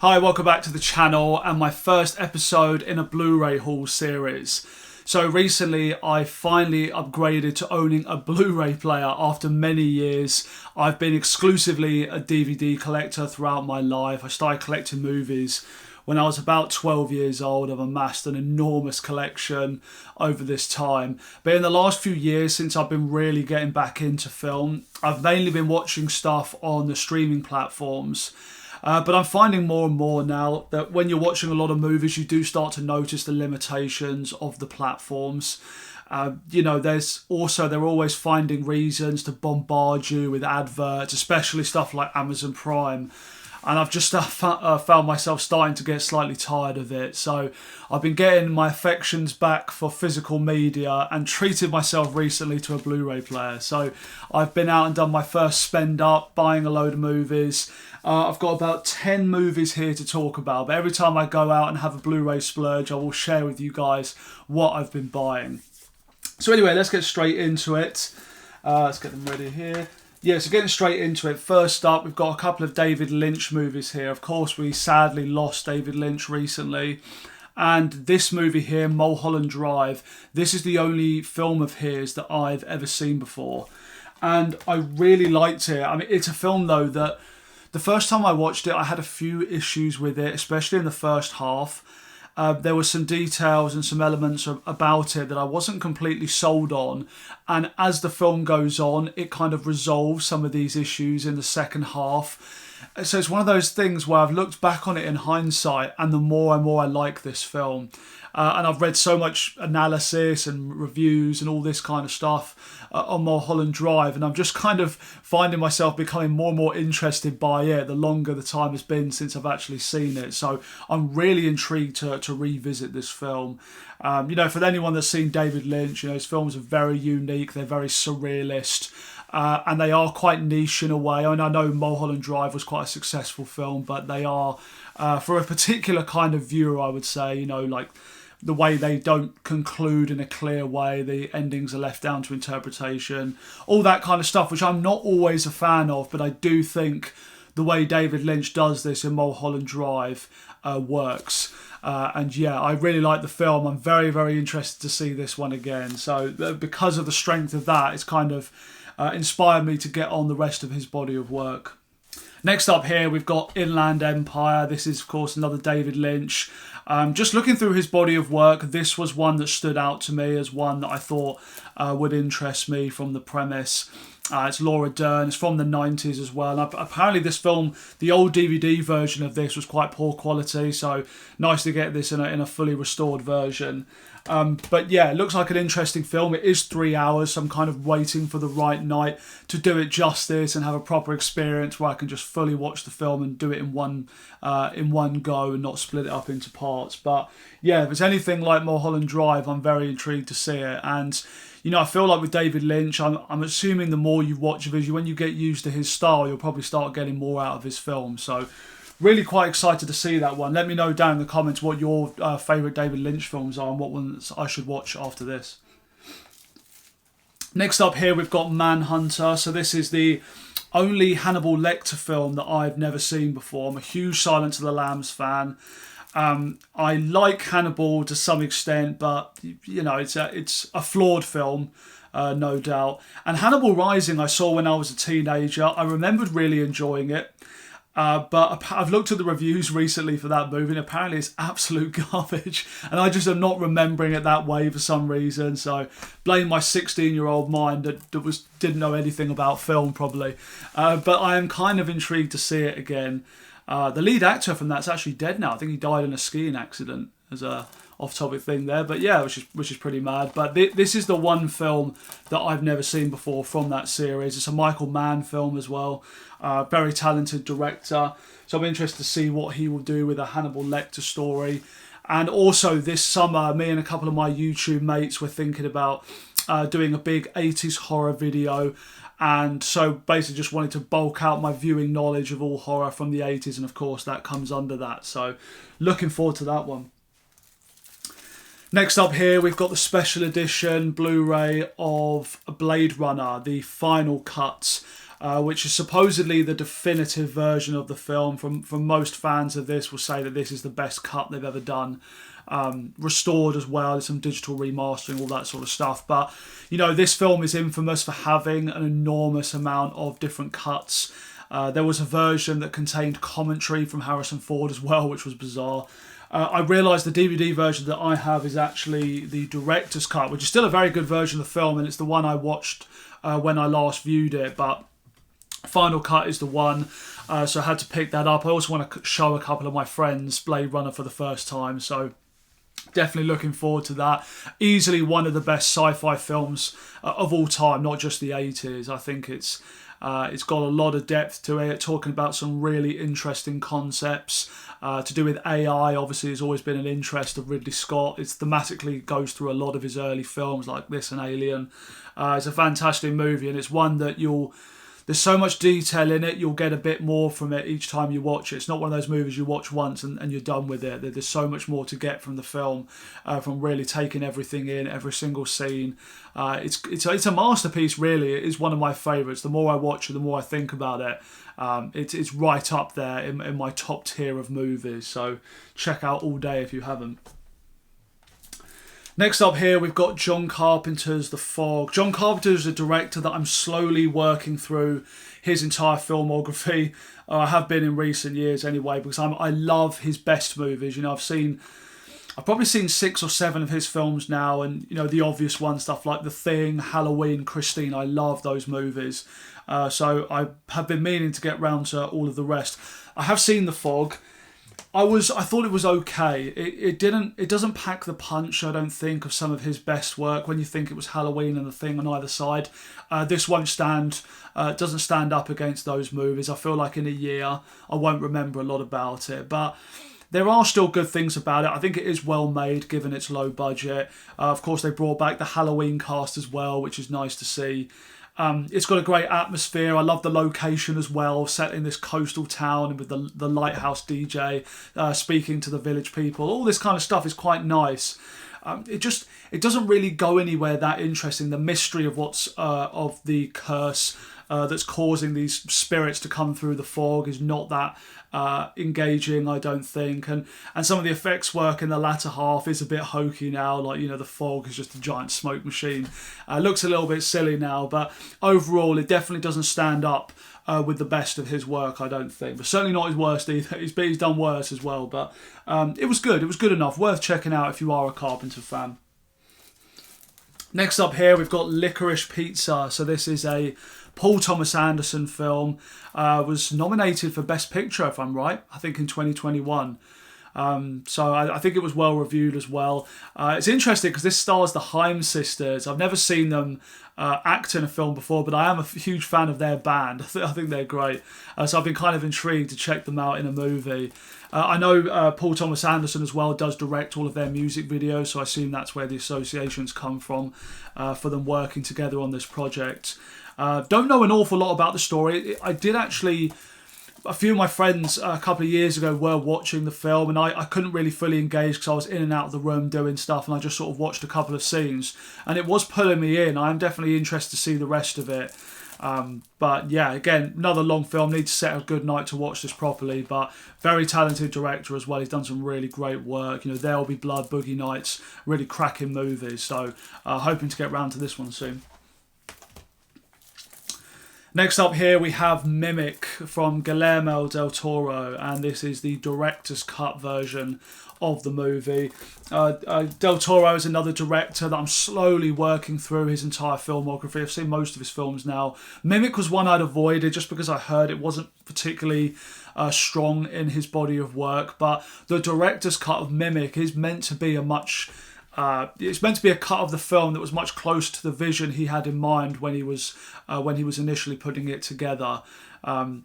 Hi, welcome back to the channel and my first episode in a Blu-ray haul series. So recently I finally upgraded to owning a Blu-ray player after many years. I've been exclusively a DVD collector throughout my life. I started collecting movies when I was about 12 years old. I've amassed an enormous collection over this time. But in the last few years, since I've been really getting back into film, I've mainly been watching stuff on the streaming platforms. But I'm finding more and more now that when you're watching a lot of movies, you do start to notice the limitations of the platforms. They're always finding reasons to bombard you with adverts, especially stuff like Amazon Prime. And I've just found myself starting to get slightly tired of it. So I've been getting my affections back for physical media and treated myself recently to a Blu-ray player. So I've been out and done my first spend up, buying a load of movies. I've got about 10 movies here to talk about. But every time I go out and have a Blu-ray splurge, I will share with you guys what I've been buying. So anyway, let's get straight into it. Let's get them ready here. Yeah, so getting straight into it, first up, we've got a couple of David Lynch movies here. Of course, we sadly lost David Lynch recently. And this movie here, Mulholland Drive, this is the only film of his that I've ever seen before. And I really liked it. I mean, it's a film, though, that the first time I watched it, I had a few issues with it, especially in the first half. There were some details and some elements about it that I wasn't completely sold on. And as the film goes on, it kind of resolves some of these issues in the second half. So it's one of those things where I've looked back on it in hindsight, and the more and more I like this film. And I've read so much analysis and reviews and all this kind of stuff on Mulholland Drive, and I'm just kind of finding myself becoming more and more interested by it the longer the time has been since I've actually seen it. So I'm really intrigued to revisit this film. For anyone that's seen David Lynch, his films are very unique, they're very surrealist. And they are quite niche in a way. I know Mulholland Drive was quite a successful film, but they are, for a particular kind of viewer, I would say, like the way they don't conclude in a clear way, the endings are left down to interpretation, all that kind of stuff, which I'm not always a fan of, but I do think the way David Lynch does this in Mulholland Drive works. I really like the film. I'm very, very interested to see this one again. So because of the strength of that, it's kind of inspired me to get on the rest of his body of work. Next up here, we've got Inland Empire. This is, of course, another David Lynch. Just looking through his body of work, this was one that stood out to me as one that I thought would interest me from the premise. It's Laura Dern. It's from the 90s as well. And apparently this film, the old DVD version of this was quite poor quality, so nice to get this in a fully restored version. But yeah, it looks like an interesting film. It is 3 hours, so I'm kind of waiting for the right night to do it justice and have a proper experience where I can just fully watch the film and do it in one go and not split it up into parts. But yeah, if it's anything like Mulholland Drive, I'm very intrigued to see it. And I feel like with David Lynch, I'm assuming the more you watch of his, when you get used to his style, you'll probably start getting more out of his film. So really quite excited to see that one. Let me know down in the comments what your favourite David Lynch films are and what ones I should watch after this. Next up here, we've got Manhunter. So this is the only Hannibal Lecter film that I've never seen before. I'm a huge Silence of the Lambs fan. I like Hannibal to some extent, but it's a flawed film, no doubt. And Hannibal Rising I saw when I was a teenager. I remembered really enjoying it, but I've looked at the reviews recently for that movie, and apparently it's absolute garbage. And I just am not remembering it that way for some reason. So blame my 16-year-old mind that didn't know anything about film probably. But I am kind of intrigued to see it again. The lead actor from that's actually dead now. I think he died in a skiing accident, as a off-topic thing there. But yeah, which is pretty mad. But this is the one film that I've never seen before from that series. It's a Michael Mann film as well. Very talented director. So I'm interested to see what he will do with a Hannibal Lecter story. And also this summer, me and a couple of my YouTube mates were thinking about doing a big 80s horror video. And so basically just wanted to bulk out my viewing knowledge of all horror from the 80s, and of course that comes under that. So looking forward to that one. Next up here, we've got the special edition Blu-ray of Blade Runner, the final cut. which is supposedly the definitive version of the film. From most fans of this will say that this is the best cut they've ever done. Restored as well, there's some digital remastering, all that sort of stuff. But, you know, this film is infamous for having an enormous amount of different cuts. There was a version that contained commentary from Harrison Ford as well, which was bizarre. I realised the DVD version that I have is actually the director's cut, which is still a very good version of the film, and it's the one I watched when I last viewed it, but final cut is the one, so I had to pick that up. I also want to show a couple of my friends Blade Runner for the first time, so definitely looking forward to that. Easily one of the best sci-fi films of all time, not just the 80s. I think it's got a lot of depth to it, talking about some really interesting concepts to do with AI. Obviously, has always been an interest of Ridley Scott. It thematically goes through a lot of his early films like this and Alien. It's a fantastic movie, and it's one that there's so much detail in it, you'll get a bit more from it each time you watch it. It's not one of those movies you watch once and you're done with it. There's so much more to get from the film, from really taking everything in, every single scene. It's a masterpiece, really. It is one of my favourites. The more I watch it, the more I think about it. It's right up there in my top tier of movies. So check out All Day if you haven't. Next up here, we've got John Carpenter's The Fog. John Carpenter is a director that I'm slowly working through his entire filmography. I have been in recent years anyway, because I love his best movies. You know, I've probably seen 6 or 7 of his films now, and you know, the obvious ones, stuff like The Thing, Halloween, Christine. I love those movies. So I have been meaning to get round to all of the rest. I have seen The Fog. I thought it was okay. It doesn't pack the punch, I don't think, of some of his best work. When you think it was Halloween and The Thing on either side, this doesn't stand up against those movies. I feel like in a year I won't remember a lot about it, but there are still good things about it. I think it is well made given its low budget. Of course, they brought back the Halloween cast as well, which is nice to see. It's got a great atmosphere. I love the location as well, set in this coastal town with the lighthouse DJ speaking to the village people. All this kind of stuff is quite nice. It doesn't really go anywhere that interesting. The mystery of what's of the curse that's causing these spirits to come through the fog is not that engaging, I don't think, and some of the effects work in the latter half is a bit hokey now, like, you know, the fog is just a giant smoke machine. Looks a little bit silly now, but overall it definitely doesn't stand up with the best of his work, I don't think, but certainly not his worst either. He's done worse as well, but it was good enough, worth checking out if you are a Carpenter fan. Next up here, we've got Licorice Pizza. So this is a Paul Thomas Anderson film. Was nominated for Best Picture, if I'm right, I think in 2021. So I think it was well reviewed as well. It's interesting because this stars the Haim sisters. I've never seen them act in a film before, but I am a huge fan of their band. I think they're great. So I've been kind of intrigued to check them out in a movie. I know Paul Thomas Anderson as well does direct all of their music videos, so I assume that's where the associations come from for them working together on this project. Don't know an awful lot about the story. I did actually... A few of my friends a couple of years ago were watching the film, and I couldn't really fully engage because I was in and out of the room doing stuff, and I just sort of watched a couple of scenes, and it was pulling me in. I'm definitely interested to see the rest of it. But yeah, again, another long film. Need to set a good night to watch this properly, but very talented director as well. He's done some really great work. You know, There'll Be Blood, Boogie Nights, really cracking movies. So hoping to get round to this one soon. Next up here we have Mimic from Guillermo del Toro, and this is the director's cut version of the movie. Del Toro is another director that I'm slowly working through his entire filmography. I've seen most of his films now. Mimic was one I'd avoided just because I heard it wasn't particularly strong in his body of work, but the director's cut of Mimic is meant to be it's meant to be a cut of the film that was much closer to the vision he had in mind when he was initially putting it together.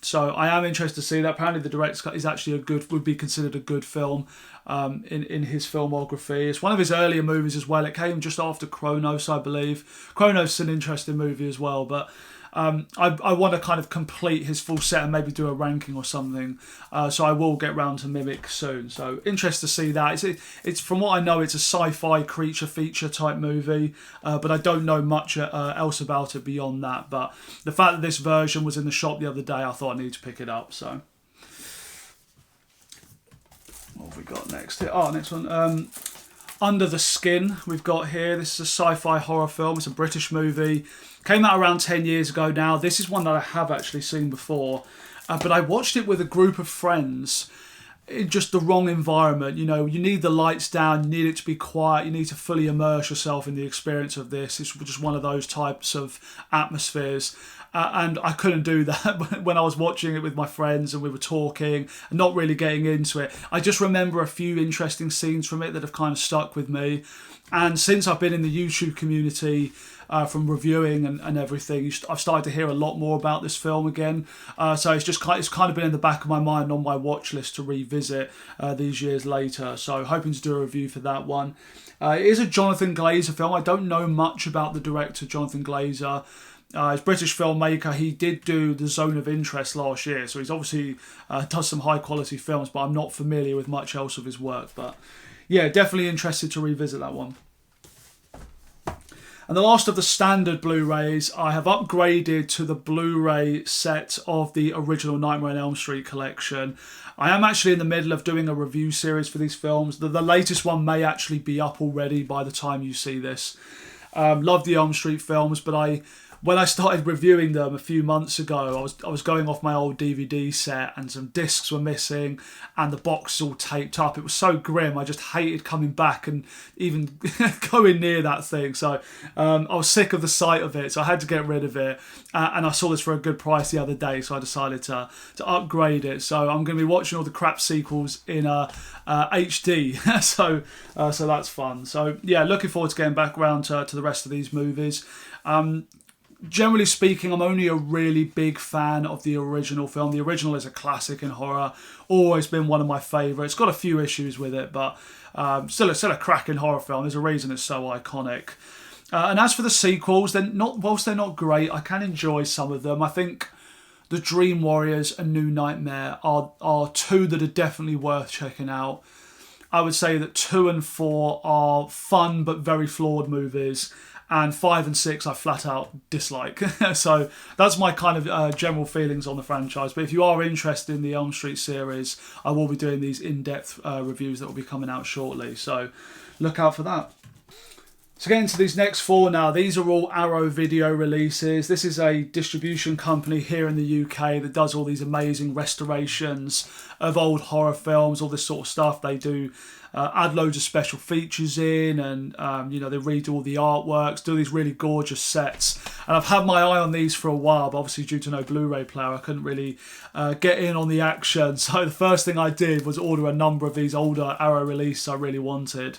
So I am interested to see that. Apparently the director's cut is actually would be considered a good film in his filmography. It's one of his earlier movies as well. It came just after Kronos, I believe. Kronos is an interesting movie as well, but I want to kind of complete his full set and maybe do a ranking or something. So I will get round to Mimic soon. So interested to see that. It's from what I know, it's a sci-fi creature feature type movie, but I don't know much else about it beyond that. But the fact that this version was in the shop the other day, I thought I needed to pick it up. So what have we got next here? Oh, next one. Under the Skin we've got here. This is a sci-fi horror film. It's a British movie. Came out around 10 years ago now. This is one that I have actually seen before. But I watched it with a group of friends in just the wrong environment. You know, you need the lights down. You need it to be quiet. You need to fully immerse yourself in the experience of this. It's just one of those types of atmospheres. And I couldn't do that when I was watching it with my friends and we were talking and not really getting into it. I just remember a few interesting scenes from it that have kind of stuck with me. And since I've been in the YouTube community from reviewing and everything, I've started to hear a lot more about this film again. So it's kind of been in the back of my mind on my watch list to revisit these years later. So hoping to do a review for that one. It is a Jonathan Glazer film. I don't know much about the director, Jonathan Glazer. He's a British filmmaker. He did do The Zone of Interest last year, so he's obviously does some high quality films, but I'm not familiar with much else of his work. But yeah, definitely interested to revisit that one. And the last of the standard Blu-rays, I have upgraded to the Blu-ray set of the original Nightmare on Elm Street collection. I am actually in the middle of doing a review series for these films. The latest one may actually be up already by the time you see this. Love the Elm Street films, but when I started reviewing them a few months ago, I was going off my old DVD set and some discs were missing and the box is all taped up. It was so grim. I just hated coming back and even going near that thing. So I was sick of the sight of it, so I had to get rid of it. And I saw this for a good price the other day, so I decided to upgrade it. So I'm going to be watching all the crap sequels in HD. so that's fun. So yeah, looking forward to getting back around to the rest of these movies. Generally speaking, I'm only a really big fan of the original film. The original is a classic in horror, always been one of my favourites. Got a few issues with it, but still a cracking horror film. There's a reason it's so iconic. And as for the sequels, whilst they're not great, I can enjoy some of them. I think The Dream Warriors and New Nightmare are two that are definitely worth checking out. I would say that 2 and 4 are fun but very flawed movies. And 5 and 6 I flat out dislike. So that's my kind of general feelings on the franchise. But if you are interested in the Elm Street series, I will be doing these in-depth reviews that will be coming out shortly. So look out for that. So getting to these next 4 now, these are all Arrow Video releases. This is a distribution company here in the UK that does all these amazing restorations of old horror films, all this sort of stuff. They do add loads of special features in and, they redo all the artworks, do these really gorgeous sets. And I've had my eye on these for a while, but obviously due to no Blu-ray player, I couldn't really get in on the action. So the first thing I did was order a number of these older Arrow releases I really wanted.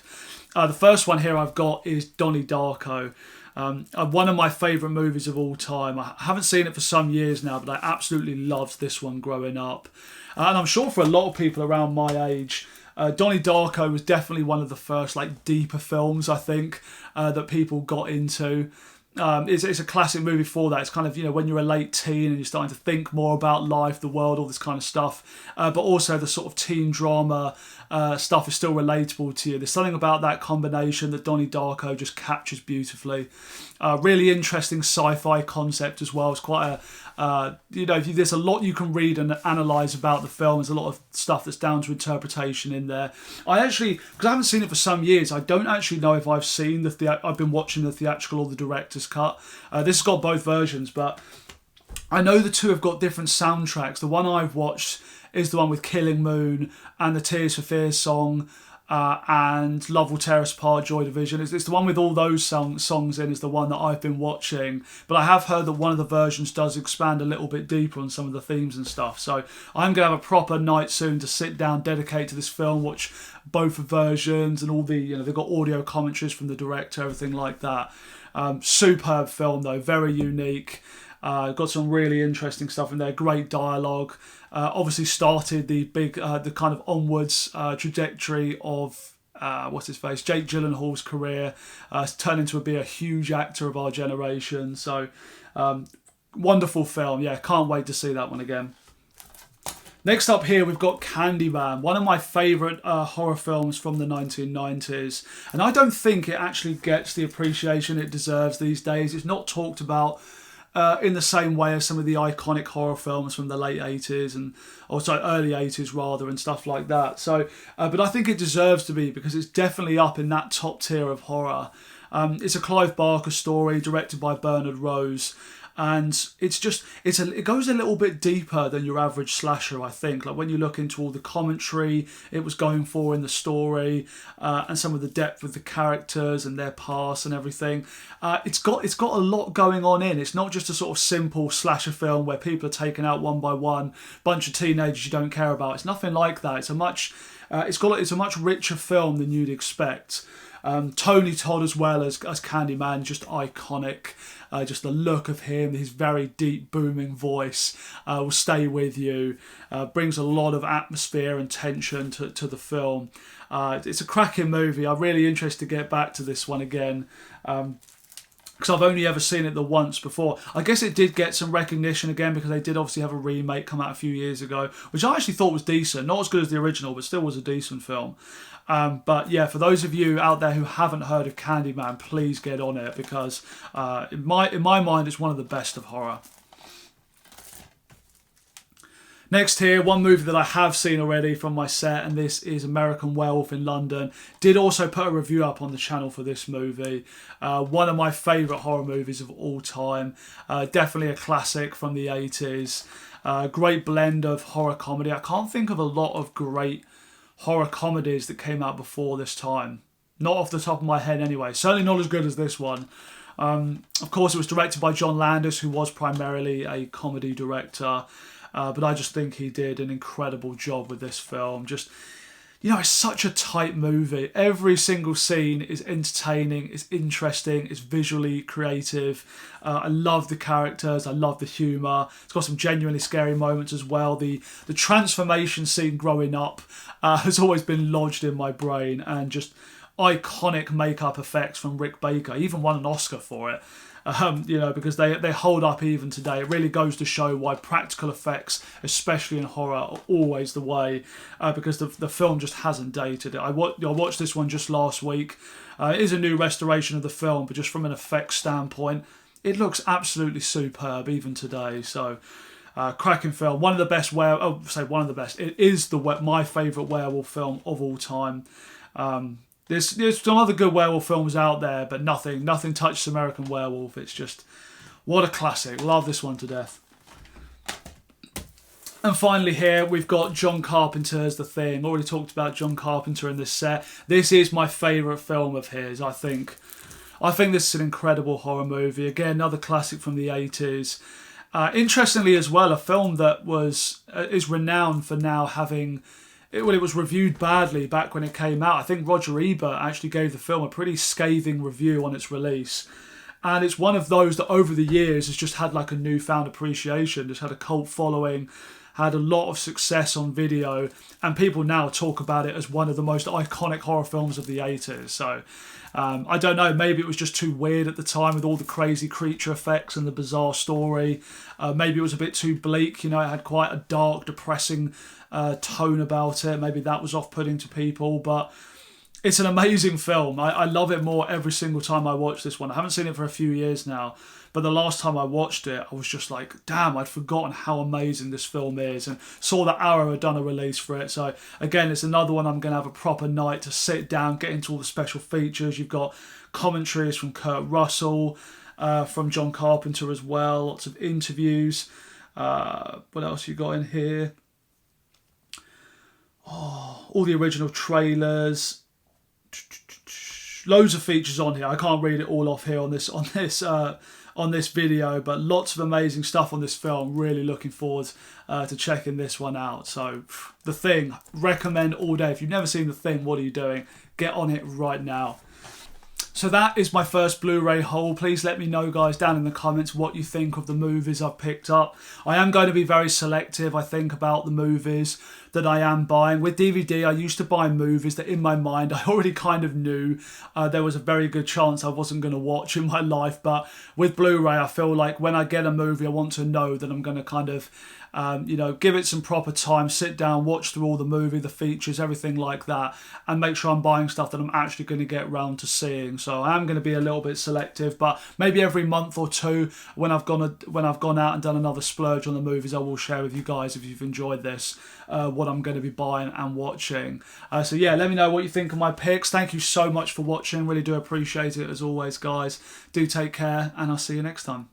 The first one here I've got is Donnie Darko. One of my favourite movies of all time. I haven't seen it for some years now, but I absolutely loved this one growing up. And I'm sure for a lot of people around my age, Donnie Darko was definitely one of the first deeper films, I think, that people got into. It's a classic movie for that. It's kind of, when you're a late teen and you're starting to think more about life, the world, all this kind of stuff. But also the sort of teen drama stuff is still relatable to you. There's something about that combination that Donnie Darko just captures beautifully. Really interesting sci-fi concept as well. It's quite there's a lot you can read and analyse about the film. There's a lot of stuff that's down to interpretation in there. Because I haven't seen it for some years, I don't actually know if I've seen I've been watching the theatrical or the director's cut. This has got both versions, but I know the two have got different soundtracks. The one I've watched is the one with Killing Moon and the Tears for Fears song, and Love Will Tear Us Apart, Joy Division. It's the one with all those songs in is the one that I've been watching. But I have heard that one of the versions does expand a little bit deeper on some of the themes and stuff. So I'm going to have a proper night soon to sit down, dedicate to this film, watch both versions and all the, they've got audio commentaries from the director, everything like that. Superb film though, very unique. Got some really interesting stuff in there, great dialogue. Obviously started the kind of onwards trajectory of Jake Gyllenhaal's career, turned into be a huge actor of our generation. So Wonderful film. Yeah, can't wait to see that one again. Next up here, we've got Candyman, one of my favourite horror films from the 1990s. And I don't think it actually gets the appreciation it deserves these days. It's not talked about in the same way as some of the iconic horror films from the late 80s and also early 80s rather, and stuff like that. So, but I think it deserves to be, because it's definitely up in that top tier of horror. It's a Clive Barker story directed by Bernard Rose. And it goes a little bit deeper than your average slasher, I think. Like when you look into all the commentary it was going for in the story, and some of the depth of the characters and their past and everything, it's got a lot going on in. It's not just a sort of simple slasher film where people are taken out one by one, bunch of teenagers you don't care about. It's nothing like that. It's a much richer film than you'd expect. Tony Todd as well as Candyman, just iconic. Just the look of him, his very deep booming voice will stay with you. Brings a lot of atmosphere and tension to the film. It's a cracking movie. I'm really interested to get back to this one again, because I've only ever seen it the once before. I guess it did get some recognition again because they did obviously have a remake come out a few years ago, which I actually thought was decent. Not as good as the original, but still was a decent film. But yeah, for those of you out there who haven't heard of Candyman, please get on it, because in my mind it's one of the best of horror. Next here, one movie that I have seen already from my set, and this is American Werewolf in London. Did also put a review up on the channel for this movie. One of my favourite horror movies of all time. Definitely a classic from the 80s. Great blend of horror comedy. I can't think of a lot of great horror comedies that came out before this time. Not off the top of my head anyway. Certainly not as good as this one. Of course, it was directed by John Landis, who was primarily a comedy director. But I just think he did an incredible job with this film. Just, it's such a tight movie. Every single scene is entertaining, it's interesting, it's visually creative. I love the characters, I love the humour. It's got some genuinely scary moments as well. The transformation scene growing up has always been lodged in my brain, and just iconic makeup effects from Rick Baker. He even won an Oscar for it. Because they hold up even today. It really goes to show why practical effects, especially in horror, are always the way, because the film just hasn't dated it. I watched this one just last week. It is a new restoration of the film, but just from an effects standpoint, it looks absolutely superb even today. So, cracking film. One of the best one of the best. It is my favourite werewolf film of all time. There's some other good werewolf films out there, but nothing touches American Werewolf. It's just, what a classic. Love this one to death. And finally here, we've got John Carpenter's The Thing. Already talked about John Carpenter in this set. This is my favourite film of his, I think. I think this is an incredible horror movie. Again, another classic from the 80s. Interestingly as well, a film that is renowned for now having... It was reviewed badly back when it came out. I think Roger Ebert actually gave the film a pretty scathing review on its release. And it's one of those that over the years has just had like a newfound appreciation, just had a cult following, had a lot of success on video, and people now talk about it as one of the most iconic horror films of the 80s. So I don't know, maybe it was just too weird at the time with all the crazy creature effects and the bizarre story. Maybe it was a bit too bleak, it had quite a dark, depressing tone about it. Maybe that was off-putting to people, but it's an amazing film. I love it more every single time I watch this one. I haven't seen it for a few years now, but the last time I watched it, I was just like, damn, I'd forgotten how amazing this film is, and saw that Arrow had done a release for it. So again, it's another one I'm going to have a proper night to sit down, get into all the special features. You've got commentaries from Kurt Russell, from John Carpenter as well, lots of interviews. What else you got in here? All the original trailers, loads of features on here. I can't read it all off here on this video, but lots of amazing stuff on this film. Really looking forward to checking this one out. So, The Thing, recommend all day. If you've never seen The Thing, what are you doing? Get on it right now. So that is my first Blu-ray haul. Please let me know, guys, down in the comments what you think of the movies I've picked up. I am going to be very selective, I think, about the movies, that I am buying. With DVD, I used to buy movies that in my mind I already kind of knew there was a very good chance I wasn't going to watch in my life. But with Blu-ray, I feel like when I get a movie, I want to know that I'm going to kind of give it some proper time, sit down, watch through all the movie, the features, everything like that, and make sure I'm buying stuff that I'm actually going to get round to seeing. So I am going to be a little bit selective, but maybe every month or two, when I've gone out and done another splurge on the movies, I will share with you guys, if you've enjoyed this, what I'm going to be buying and watching. So yeah, let me know what you think of my picks. Thank you so much for watching. Really do appreciate it as always, guys. Do take care, and I'll see you next time.